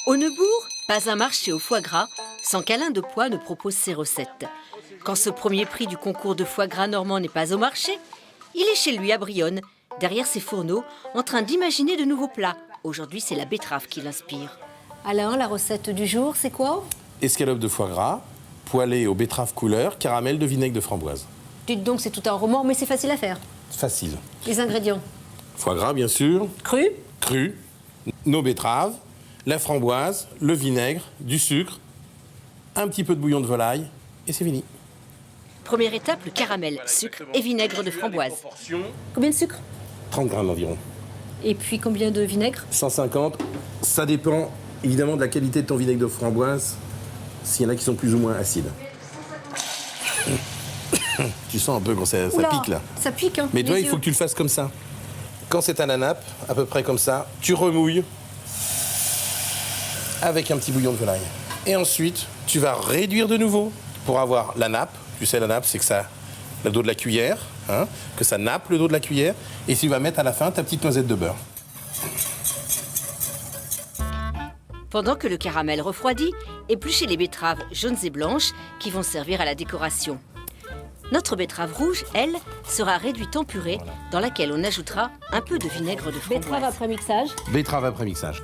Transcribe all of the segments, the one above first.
Au Neubourg, pas un marché au foie gras sans qu'Alain de Poix ne propose ses recettes. Quand ce premier prix du concours de foie gras normand n'est pas au marché, il est chez lui à Brionne, derrière ses fourneaux, en train d'imaginer de nouveaux plats. Aujourd'hui, c'est la betterave qui l'inspire. Alain, la recette du jour, c'est quoi? Escalope de foie gras, poêlée aux betteraves couleur, caramel de vinaigre de framboise. Dites donc, c'est tout un roman, mais c'est facile à faire. Facile. Les ingrédients? Foie gras, bien sûr. Cru? Cru. Nos betteraves, la framboise, le vinaigre, du sucre, un petit peu de bouillon de volaille, et c'est fini. Première étape, le caramel, sucre et vinaigre de framboise. Combien de sucre? 30 grammes environ. Et puis combien de vinaigre? 150. Ça dépend évidemment de la qualité de ton vinaigre de framboise, s'il y en a qui sont plus ou moins acides. Tu sens un peu quand ça pique là. Ça pique, hein. Mais toi, les il faut yeux. que tu le fasses comme ça. Quand c'est à la nappe, à peu près comme ça, tu remouilles avec un petit bouillon de volaille. Et ensuite, tu vas réduire de nouveau pour avoir la nappe. Tu sais, la nappe, c'est que ça, le dos de la cuillère, hein, que ça nappe le dos de la cuillère. Et tu vas mettre à la fin ta petite noisette de beurre. Pendant que le caramel refroidit, épluchez les betteraves jaunes et blanches qui vont servir à la décoration. Notre betterave rouge, elle, sera réduite en purée dans laquelle on ajoutera un peu de vinaigre de framboise. Betterave après mixage. Betterave après mixage.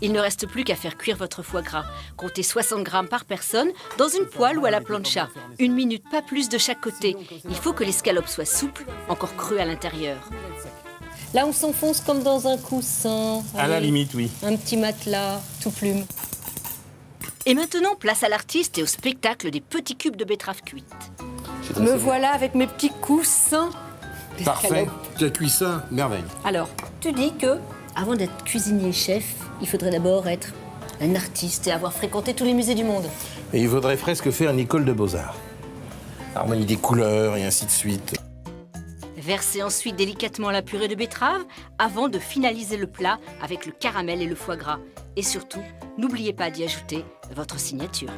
Il ne reste plus qu'à faire cuire votre foie gras. Comptez 60 grammes par personne dans une poêle ou à la plancha. 1 minute, pas plus de chaque côté. Il faut que l'escalope soit souple, encore crue à l'intérieur. Là, on s'enfonce comme dans un coussin. À la limite, oui. Un petit matelas, tout plume. Et maintenant, place à l'artiste et au spectacle des petits cubes de betterave cuite. Me voilà avec mes petits coussins. Parfait. Tu as cuit ça, merveille. Alors, tu dis que, avant d'être cuisinier chef, il faudrait d'abord être un artiste et avoir fréquenté tous les musées du monde. Et il faudrait presque faire une école de beaux-arts. Harmonie des couleurs et ainsi de suite. Versez ensuite délicatement la purée de betterave avant de finaliser le plat avec le caramel et le foie gras. Et surtout, n'oubliez pas d'y ajouter votre signature.